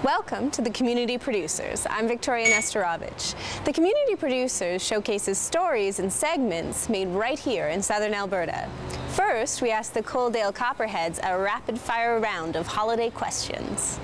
Welcome to the Community Producers. I'm Victoria Nestorovich. The Community Producers showcases stories and segments made right here in southern Alberta. First, we ask the Coaldale Copperheads a rapid-fire round of holiday questions.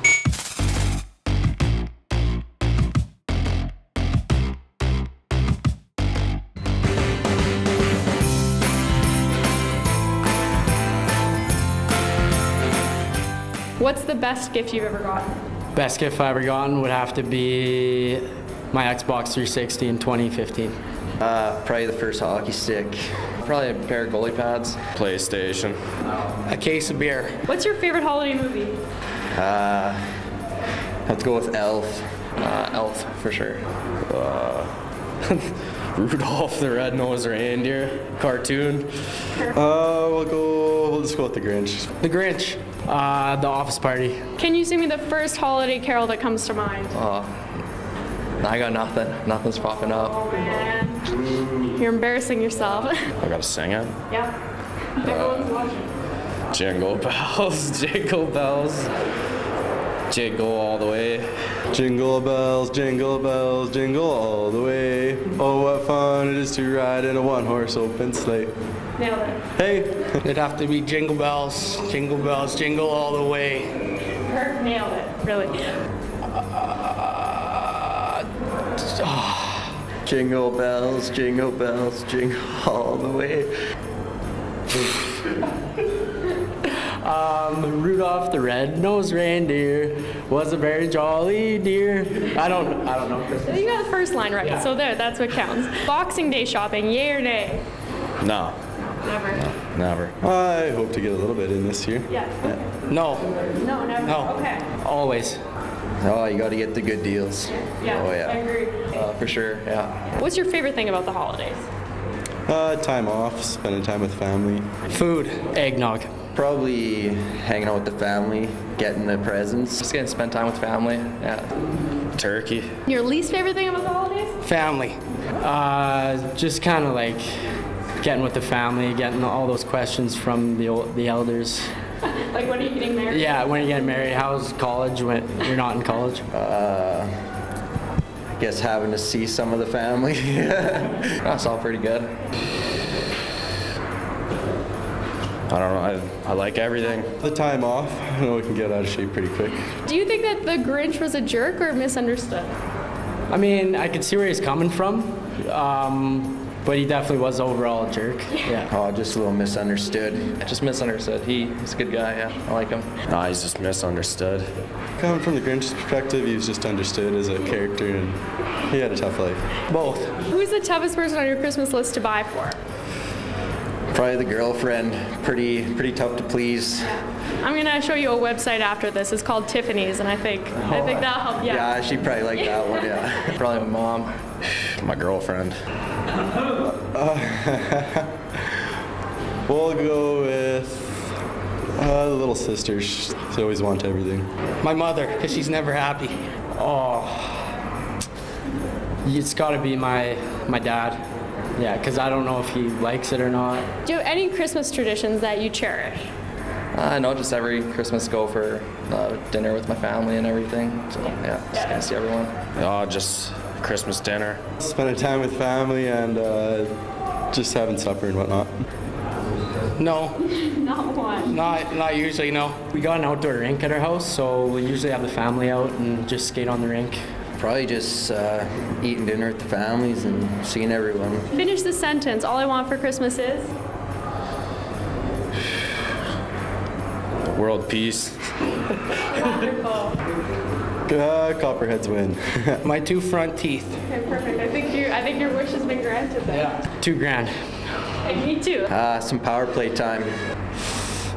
What's the best gift you've ever gotten? Best gift I ever gotten would have to be my Xbox 360 in 2015. Probably the first hockey stick. Probably a pair of goalie pads. PlayStation. A case of beer. What's your favorite holiday movie? Let's go with Elf. Elf, for sure. Rudolph the Red-Nosed Reindeer cartoon. We'll just go with the Grinch. The Grinch. The Office Party. Can you sing me the first holiday carol that comes to mind? I got nothing. Nothing's popping up. Oh man, you're embarrassing yourself. I gotta sing it. Yeah. Everyone's watching. Jingle bells, jingle bells, jingle all the way. Jingle bells, jingle all the way. Oh, what fun it is to ride in a one-horse open sleigh. Nailed it. Hey! It'd have to be jingle bells, jingle all the way. Nailed it, really. Jingle bells, jingle all the way. Rudolph the Red-Nosed Reindeer was a very jolly deer. I don't know Christmas. You got the first line right, yeah. So that's what counts. Boxing Day shopping, yay or nay? No. Never. Never. I hope to get a little bit in this year. Yeah. No. No, never. No. Okay. Always. Oh, you got to get the good deals. Yeah, Oh, yeah. I agree. For sure, yeah. What's your favorite thing about the holidays? Time off, spending time with family. Food. Eggnog. Probably hanging out with the family, getting the presents. Just getting to spend time with family, yeah. Turkey. Your least favorite thing about the holidays? Family. Just kind of like getting with the family, getting all those questions from the elders. Like when are you getting married? Yeah, when are you getting married? How's college when you're not in college? I guess having to see some of the family. That's all pretty good. I don't know. I like everything. The time off, I know we can get out of shape pretty quick. Do you think that the Grinch was a jerk or misunderstood? I mean, I could see where he's coming from, but he definitely was overall a jerk. Yeah. Oh, just a little misunderstood. Just misunderstood. He's a good guy, yeah. I like him. No, he's just misunderstood. Coming from the Grinch's perspective, he was just understood as a character and he had a tough life. Both. Who's the toughest person on your Christmas list to buy for? Probably the girlfriend. Pretty tough to please. I'm gonna show you a website after this. It's called Tiffany's, and I think that'll help. Yeah. Yeah, she'd probably like that one. Yeah. Probably my mom. My girlfriend. We'll go with the little sister. She always wants everything. My mother, because she's never happy. Oh, it's got to be my dad. Yeah, because I don't know if he likes it or not. Do you have any Christmas traditions that you cherish? I know, just every Christmas go for dinner with my family and everything. So yeah, just gonna see everyone. Oh, just Christmas dinner. Spending time with family and just having supper and whatnot. No. Not one. Not usually, no. We got an outdoor rink at our house, so we usually have the family out and just skate on the rink. Probably just eating dinner with the families and seeing everyone. Finish the sentence. All I want for Christmas is? World peace. Wonderful. Copperheads win. My 2 front teeth. Okay, perfect. I think your wish has been granted then. Yeah. $2,000. Hey, me too. Some power play time.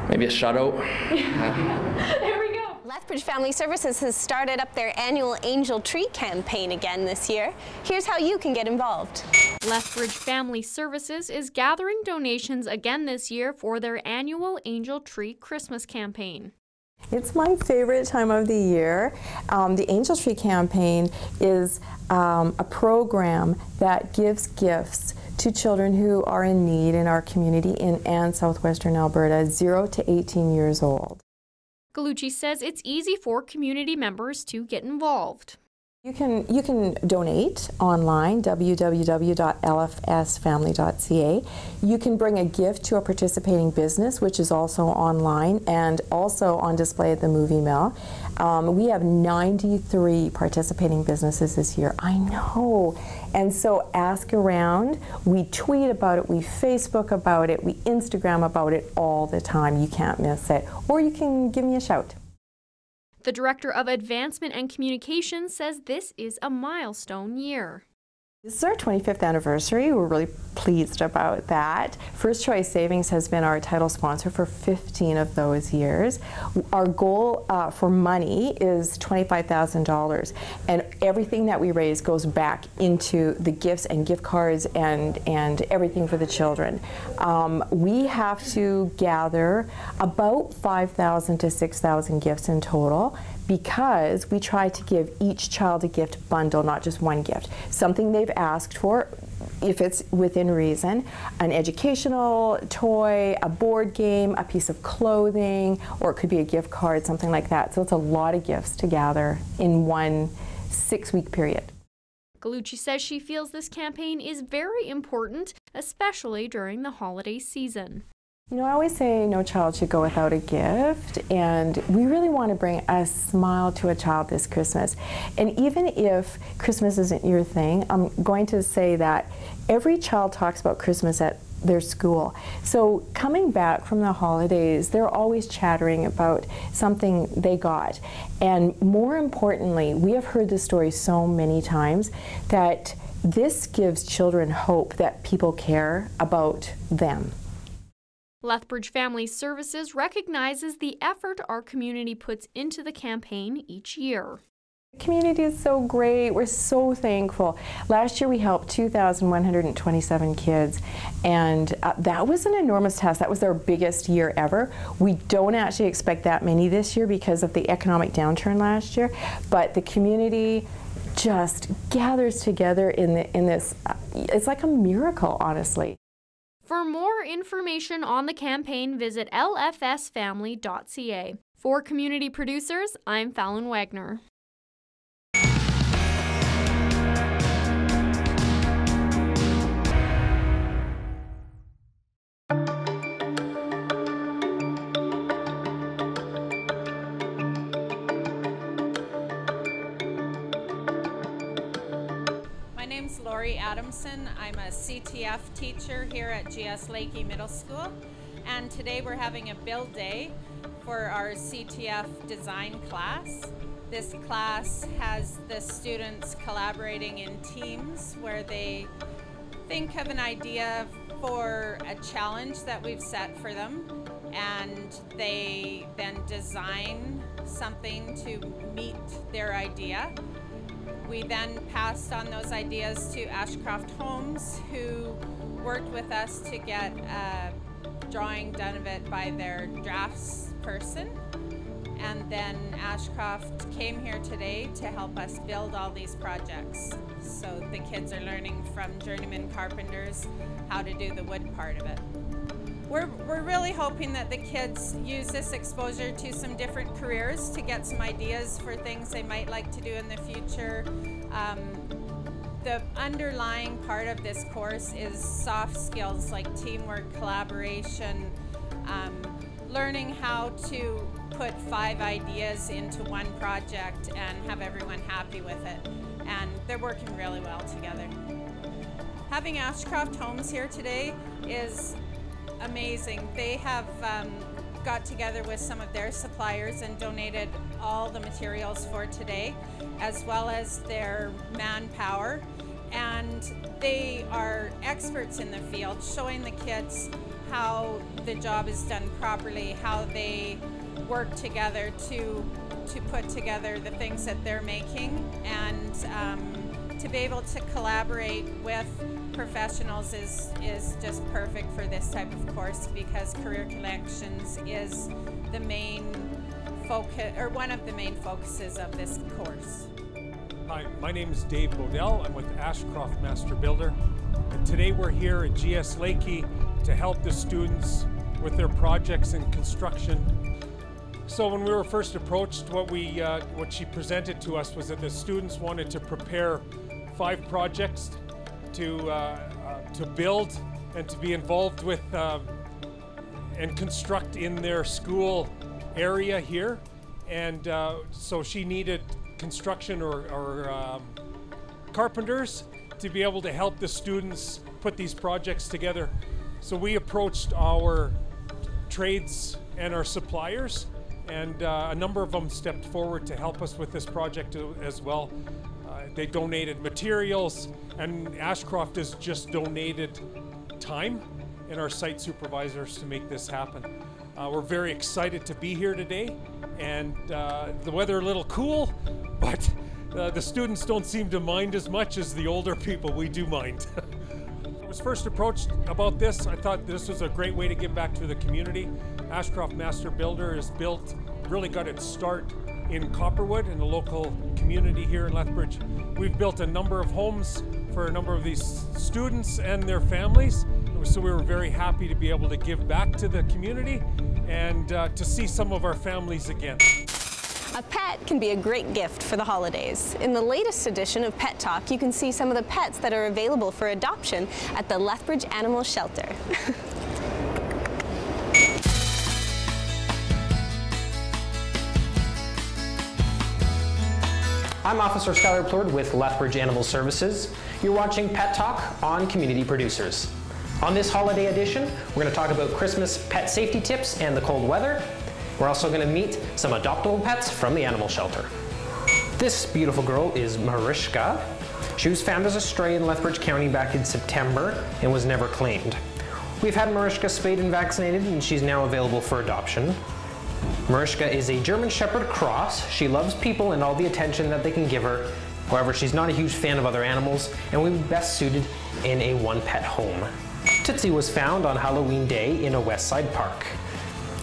Maybe a shutout. There we go. Lethbridge Family Services has started up their annual Angel Tree campaign again this year. Here's how you can get involved. Lethbridge Family Services is gathering donations again this year for their annual Angel Tree Christmas campaign. It's my favorite time of the year. The Angel Tree campaign is a program that gives gifts to children who are in need in our community in and southwestern Alberta, 0 to 18 years old. Gallucci says it's easy for community members to get involved. You can donate online, www.lfsfamily.ca. You can bring a gift to a participating business, which is also online and also on display at the Movie Mill. We have 93 participating businesses this year. I know. And so ask around. We tweet about it, we Facebook about it, we Instagram about it all the time. You can't miss it. Or you can give me a shout. The Director of Advancement and Communications says this is a milestone year. This is our 25th anniversary. We're really pleased about that. First Choice Savings has been our title sponsor for 15 of those years. Our goal for money is $25,000, and everything that we raise goes back into the gifts and gift cards and everything for the children. We have to gather about 5,000 to 6,000 gifts in total, because we try to give each child a gift bundle, not just one gift. Something they've asked for, if it's within reason, an educational toy, a board game, a piece of clothing, or it could be a gift card, something like that. So it's a lot of gifts to gather in one 6-week period. Gallucci says she feels this campaign is very important, especially during the holiday season. You know, I always say no child should go without a gift, and we really want to bring a smile to a child this Christmas. And even if Christmas isn't your thing, I'm going to say that every child talks about Christmas at their school. So coming back from the holidays, they're always chattering about something they got. And more importantly, we have heard this story so many times that this gives children hope that people care about them. Lethbridge Family Services recognizes the effort our community puts into the campaign each year. The community is so great. We're so thankful. Last year we helped 2,127 kids, and that was an enormous task. That was our biggest year ever. We don't actually expect that many this year because of the economic downturn last year, but the community just gathers together in this, it's like a miracle, honestly. For more information on the campaign, visit lfsfamily.ca. For Community Producers, I'm Fallon Wagner. Adamson. I'm a CTF teacher here at GS Lakey Middle School, and today we're having a build day for our CTF design class. This class has the students collaborating in teams where they think of an idea for a challenge that we've set for them, and they then design something to meet their idea. We then passed on those ideas to Ashcroft Homes, who worked with us to get a drawing done of it by their drafts person. And then Ashcroft came here today to help us build all these projects. So the kids are learning from journeyman carpenters how to do the wood part of it. We're really hoping that the kids use this exposure to some different careers to get some ideas for things they might like to do in the future. The underlying part of this course is soft skills like teamwork, collaboration, learning how to put 5 ideas into one project and have everyone happy with it. And they're working really well together. Having Ashcroft Homes here today is amazing. They have got together with some of their suppliers and donated all the materials for today, as well as their manpower. And they are experts in the field, showing the kids how the job is done properly, how they work together to put together the things that they're making, and to be able to collaborate with professionals is just perfect for this type of course, because Career Connections is the main focus, or one of the main focuses of this course. Hi, my name is Dave Bodell. I'm with Ashcroft Master Builder, and today we're here at GS Lakey to help the students with their projects in construction. So when we were first approached, what she presented to us was that the students wanted to prepare 5 projects to build and to be involved with and construct in their school area here. And so she needed construction or carpenters to be able to help the students put these projects together. So we approached our trades and our suppliers, and a number of them stepped forward to help us with this project as well. They donated materials, and Ashcroft has just donated time and our site supervisors to make this happen. We're very excited to be here today, and the weather a little cool, but the students don't seem to mind as much as the older people. We do mind. I was first approached about this. I thought this was a great way to give back to the community. Ashcroft Master Builder has really got its start in Copperwood, in the local community here in Lethbridge. We've built a number of homes for a number of these students and their families. So we were very happy to be able to give back to the community and to see some of our families again. A pet can be a great gift for the holidays. In the latest edition of Pet Talk, you can see some of the pets that are available for adoption at the Lethbridge Animal Shelter. I'm Officer Skylar Plord with Lethbridge Animal Services. You're watching Pet Talk on Community Producers. On this holiday edition, we're going to talk about Christmas pet safety tips and the cold weather. We're also going to meet some adoptable pets from the animal shelter. This beautiful girl is Mariska. She was found as a stray in Lethbridge County back in September and was never claimed. We've had Mariska spayed and vaccinated, and she's now available for adoption. Mariska is a German Shepherd cross. She loves people and all the attention that they can give her. However, she's not a huge fan of other animals and would be best suited in a one-pet home. Tootsie was found on Halloween Day in a West Side park.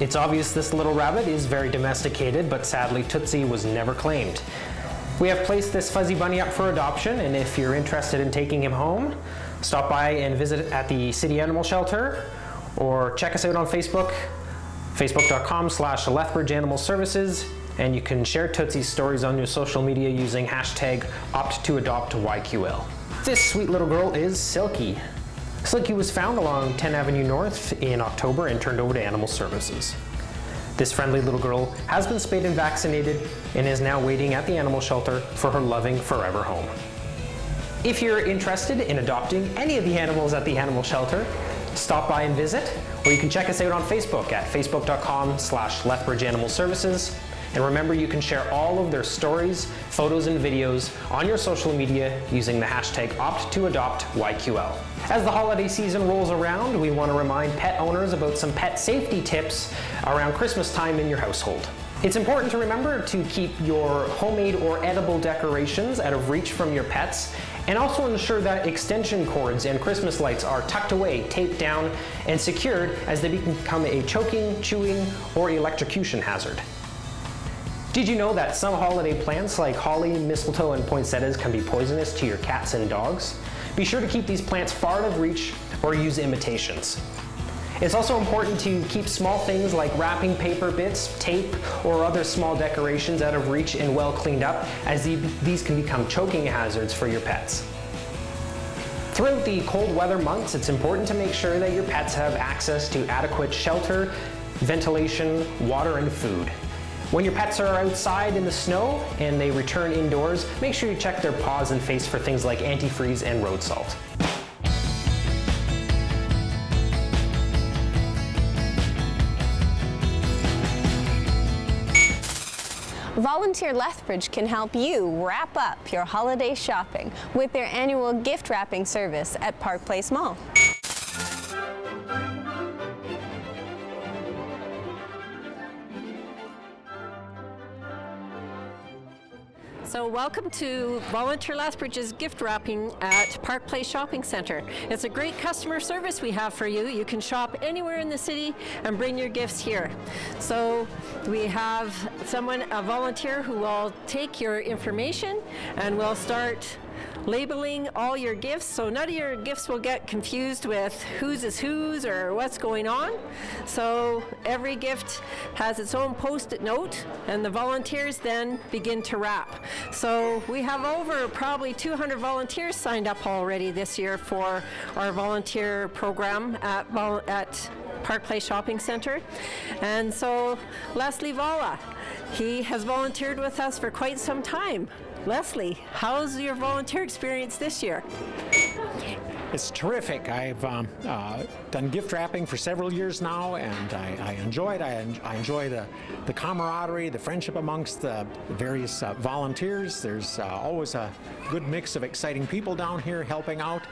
It's obvious this little rabbit is very domesticated, but sadly Tootsie was never claimed. We have placed this fuzzy bunny up for adoption, and if you're interested in taking him home, stop by and visit at the City Animal Shelter, or check us out on Facebook, facebook.com/Lethbridge Animal Services, and you can share Tootsie's stories on your social media using hashtag #OptToAdoptYQL. This sweet little girl is Silky. Silky was found along 10 Avenue North in October and turned over to Animal Services. This friendly little girl has been spayed and vaccinated and is now waiting at the animal shelter for her loving forever home. If you're interested in adopting any of the animals at the animal shelter, stop by and visit, or you can check us out on Facebook at facebook.com/Lethbridge Animal Services. And remember, you can share all of their stories, photos, and videos on your social media using the hashtag #OptToAdoptYQL. As the holiday season rolls around, we want to remind pet owners about some pet safety tips around Christmas time in your household. It's important to remember to keep your homemade or edible decorations out of reach from your pets, and also ensure that extension cords and Christmas lights are tucked away, taped down, and secured, as they become a choking, chewing, or electrocution hazard. Did you know that some holiday plants like holly, mistletoe, and poinsettias can be poisonous to your cats and dogs? Be sure to keep these plants far out of reach or use imitations. It's also important to keep small things like wrapping paper bits, tape, or other small decorations out of reach and well cleaned up, as these can become choking hazards for your pets. Throughout the cold weather months, it's important to make sure that your pets have access to adequate shelter, ventilation, water, and food. When your pets are outside in the snow and they return indoors, make sure you check their paws and face for things like antifreeze and road salt. Volunteer Lethbridge can help you wrap up your holiday shopping with their annual gift wrapping service at Park Place Mall. So welcome to Volunteer Lethbridge's gift wrapping at Park Place Shopping Centre. It's a great customer service we have for you. You can shop anywhere in the city and bring your gifts here. So we have a volunteer who will take your information, and we'll start labeling all your gifts so none of your gifts will get confused with whose is whose or what's going on. So every gift has its own post-it note, and the volunteers then begin to wrap. So we have over probably 200 volunteers signed up already this year for our volunteer program at Park Place Shopping Center. And so Leslie Valla, he has volunteered with us for quite some time. Leslie, how's your volunteer experience this year? It's terrific. I've done gift wrapping for several years now, and I enjoy it. I enjoy the camaraderie, the friendship amongst the various volunteers. There's always a good mix of exciting people down here helping out,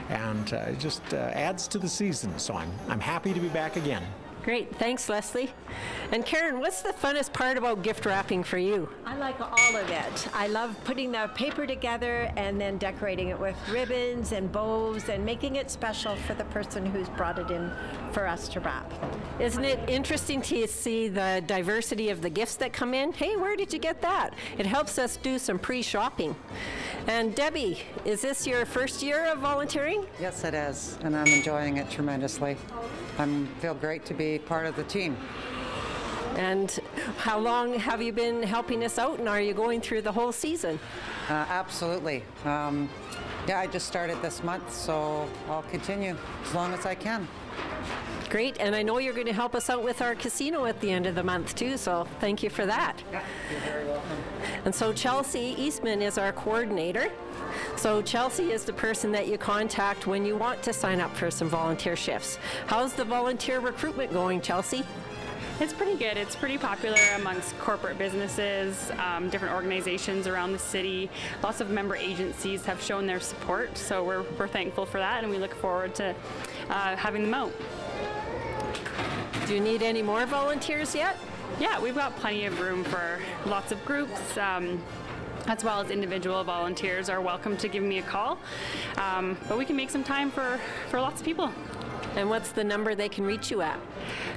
and it just adds to the season. So I'm happy to be back again. Great, thanks Leslie. And Karen, what's the funnest part about gift wrapping for you? I like all of it. I love putting the paper together and then decorating it with ribbons and bows and making it special for the person who's brought it in for us to wrap. Isn't it interesting to see the diversity of the gifts that come in? Hey, where did you get that? It helps us do some pre-shopping. And Debbie, is this your first year of volunteering? Yes, it is, and I'm enjoying it tremendously. I feel great to be part of the team. And how long have you been helping us out, and are you going through the whole season? Absolutely. Yeah, I just started this month, so I'll continue as long as I can. Great, and I know you're going to help us out with our casino at the end of the month too, so thank you for that. Yeah, you're very welcome. And so Chelsea Eastman is our coordinator. So Chelsea is the person that you contact when you want to sign up for some volunteer shifts. How's the volunteer recruitment going, Chelsea? It's pretty good. It's pretty popular amongst corporate businesses, different organizations around the city. Lots of member agencies have shown their support, so we're thankful for that, and we look forward to having them out. Do you need any more volunteers yet? Yeah, we've got plenty of room for lots of groups, as well as individual volunteers are welcome to give me a call. But we can make some time for lots of people. And what's the number they can reach you at?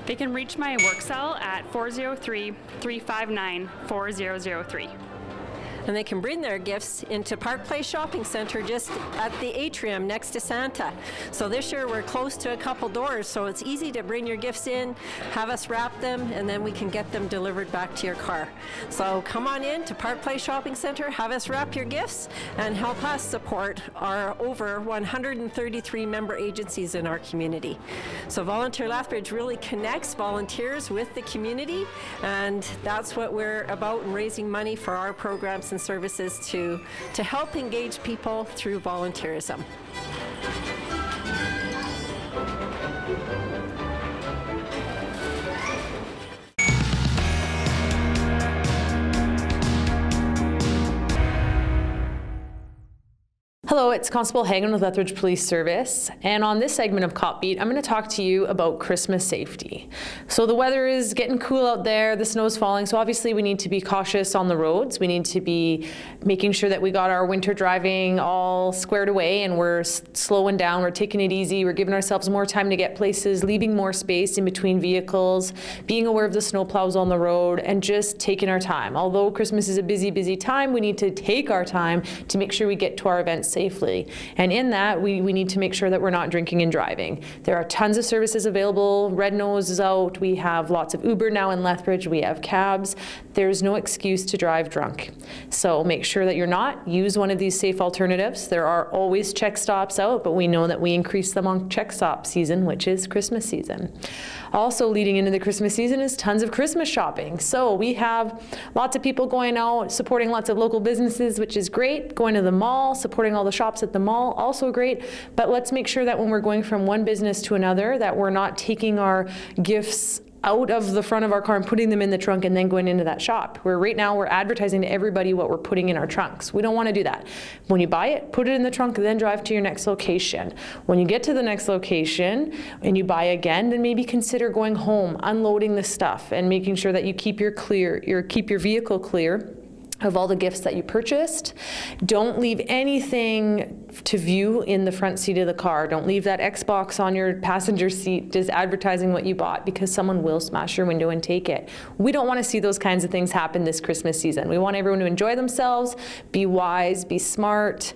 They can reach my work cell at 403-359-4003. And they can bring their gifts into Park Place Shopping Center just at the atrium next to Santa. So this year we're close to a couple doors, so it's easy to bring your gifts in, have us wrap them, and then we can get them delivered back to your car. So come on in to Park Place Shopping Center, have us wrap your gifts, and help us support our over 133 member agencies in our community. So Volunteer Lethbridge really connects volunteers with the community, and that's what we're about in raising money for our programs and services to help engage people through volunteerism. Hello, it's Constable Hagan with Lethbridge Police Service, and on this segment of Cop Beat, I'm going to talk to you about Christmas safety. So the weather is getting cool out there, the snow's falling, so obviously we need to be cautious on the roads. We need to be making sure that we got our winter driving all squared away and we're slowing down, we're taking it easy, we're giving ourselves more time to get places, leaving more space in between vehicles, being aware of the snow plows on the road, and just taking our time. Although Christmas is a busy, busy time, we need to take our time to make sure we get to our events safely. And in that, we need to make sure that we're not drinking and driving. There are tons of services available. Red Nose is out. We have lots of Uber now in Lethbridge. We have cabs. There's no excuse to drive drunk. So make sure that you're not. Use one of these safe alternatives. There are always check stops out, but we know that we increase them on check stop season, which is Christmas season. Also leading into the Christmas season is tons of Christmas shopping. So we have lots of people going out, supporting lots of local businesses, which is great. Going to the mall, supporting all the shops at the mall, also great. But let's make sure that when we're going from one business to another, that we're not taking our gifts out of the front of our car and putting them in the trunk and then going into that shop. Where right now we're advertising to everybody what we're putting in our trunks. We don't want to do that. When you buy it, put it in the trunk, and then drive to your next location. When you get to the next location and you buy again, then maybe consider going home, unloading the stuff, and making sure that you keep your vehicle clear of all the gifts that you purchased. Don't leave anything to view in the front seat of the car. Don't leave that Xbox on your passenger seat just advertising what you bought, because someone will smash your window and take it. We don't want to see those kinds of things happen this Christmas season. We want everyone to enjoy themselves, be wise, be smart.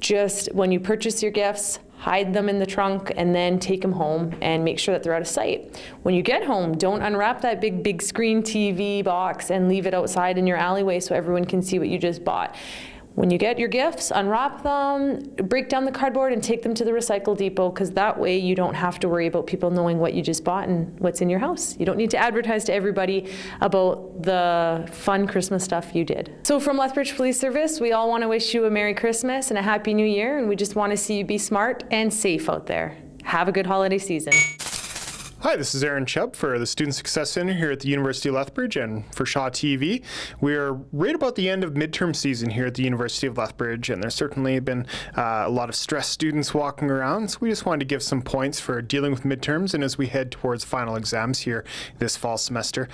Just when you purchase your gifts, hide them in the trunk and then take them home and make sure that they're out of sight. When you get home, don't unwrap that big screen TV box and leave it outside in your alleyway so everyone can see what you just bought. When you get your gifts, unwrap them, break down the cardboard and take them to the recycle depot, because that way you don't have to worry about people knowing what you just bought and what's in your house. You don't need to advertise to everybody about the fun Christmas stuff you did. So from Lethbridge Police Service, we all want to wish you a Merry Christmas and a Happy New Year, and we just want to see you be smart and safe out there. Have a good holiday season. Hi, this is Aaron Chubb for the Student Success Center here at the University of Lethbridge and for Shaw TV. We are right about the end of midterm season here at the University of Lethbridge, and there's certainly been a lot of stressed students walking around, so we just wanted to give some points for dealing with midterms and as we head towards final exams here this fall semester.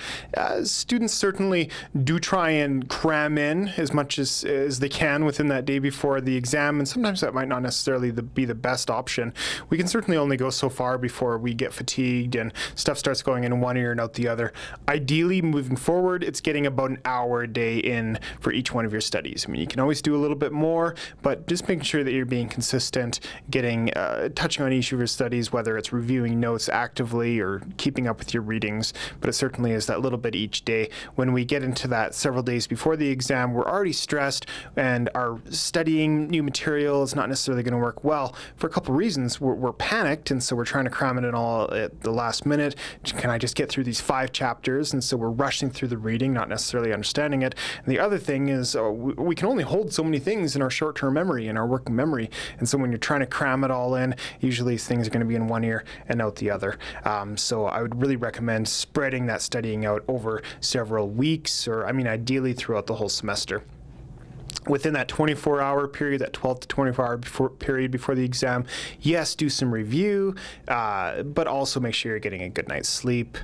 Students certainly do try and cram in as much as they can within that day before the exam, and sometimes that might not necessarily be the best option. We can certainly only go so far before we get fatigued and stuff starts going in one ear and out the other. Ideally, moving forward, it's getting about an hour a day in for each one of your studies. I mean, you can always do a little bit more, but just making sure that you're being consistent, getting touching on each of your studies, whether it's reviewing notes actively or keeping up with your readings, but it certainly is that little bit each day. When we get into that several days before the exam, we're already stressed and our studying new material is not necessarily going to work well for a couple reasons. We're panicked, and so we're trying to cram it in all at the last minute. Can I just get through these 5 chapters? And so we're rushing through the reading, not necessarily understanding it. And the other thing is we can only hold so many things in our short-term memory, in our working memory. And so when you're trying to cram it all in, usually things are going to be in one ear and out the other. So I would really recommend spreading that studying out over several weeks, or I mean ideally throughout the whole semester. Within that 24-hour period, that 12 to 24-hour period before the exam, yes, do some review, but also make sure you're getting a good night's sleep,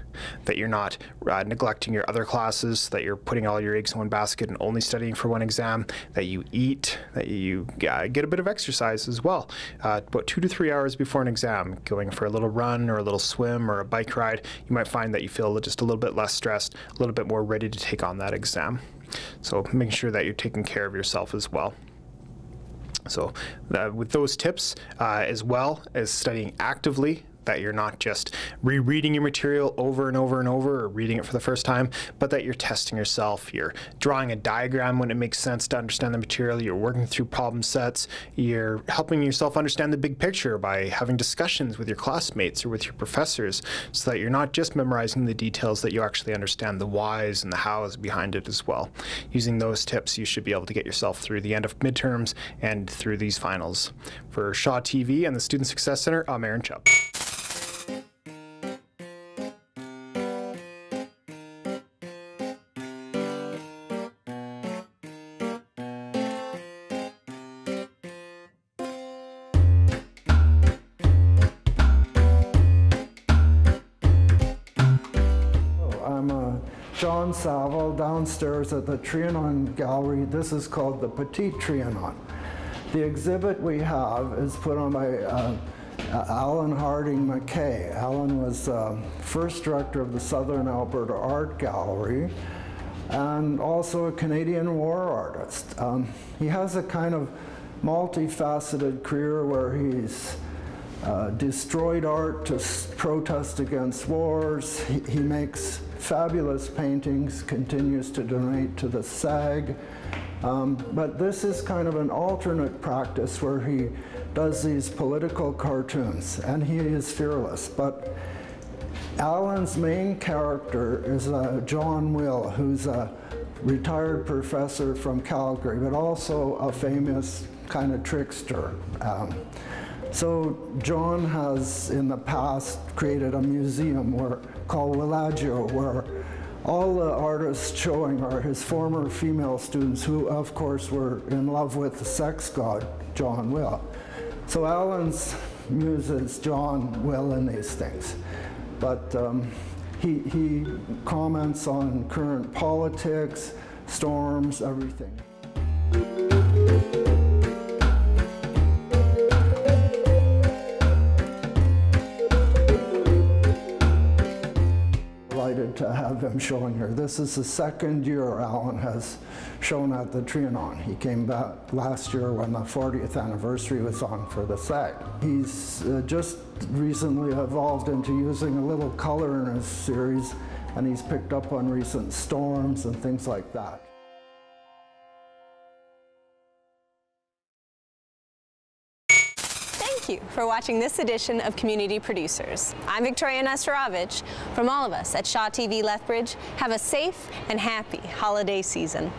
that you're not neglecting your other classes, that you're putting all your eggs in one basket and only studying for one exam, that you eat, that you get a bit of exercise as well. About 2 to 3 hours before an exam, going for a little run or a little swim or a bike ride, you might find that you feel just a little bit less stressed, a little bit more ready to take on that exam. So making sure that you're taking care of yourself as well. So with those tips, as well as studying actively, that you're not just rereading your material over and over and over or reading it for the first time, but that you're testing yourself, you're drawing a diagram when it makes sense to understand the material, you're working through problem sets, you're helping yourself understand the big picture by having discussions with your classmates or with your professors, so that you're not just memorizing the details, that you actually understand the whys and the hows behind it as well. Using those tips, you should be able to get yourself through the end of midterms and through these finals. For Shaw TV and the Student Success Center, I'm Aaron Chubb. John Saville downstairs at the Trianon Gallery. This is called the Petite Trianon. The exhibit we have is put on by Alan Harding McKay. Alan was first director of the Southern Alberta Art Gallery and also a Canadian war artist. He has a kind of multifaceted career where he's destroyed art to protest against wars. He makes fabulous paintings, continues to donate to the SAG. But this is kind of an alternate practice where he does these political cartoons, and he is fearless. But Alan's main character is John Will, who's a retired professor from Calgary, but also a famous kind of trickster. So John has, in the past, created a museum called Willagio, where all the artists showing are his former female students who, of course, were in love with the sex god, John Will. So Alan's muses John Will in these things. But he comments on current politics, storms, everything. Delighted to have him showing here. This is the second year Alan has shown at the Trianon. He came back last year when the 40th anniversary was on for the SAG. He's just recently evolved into using a little color in his series, and he's picked up on recent storms and things like that. Thank you for watching this edition of Community Producers. I'm Victoria Nestorovich. From all of us at Shaw TV Lethbridge, have a safe and happy holiday season.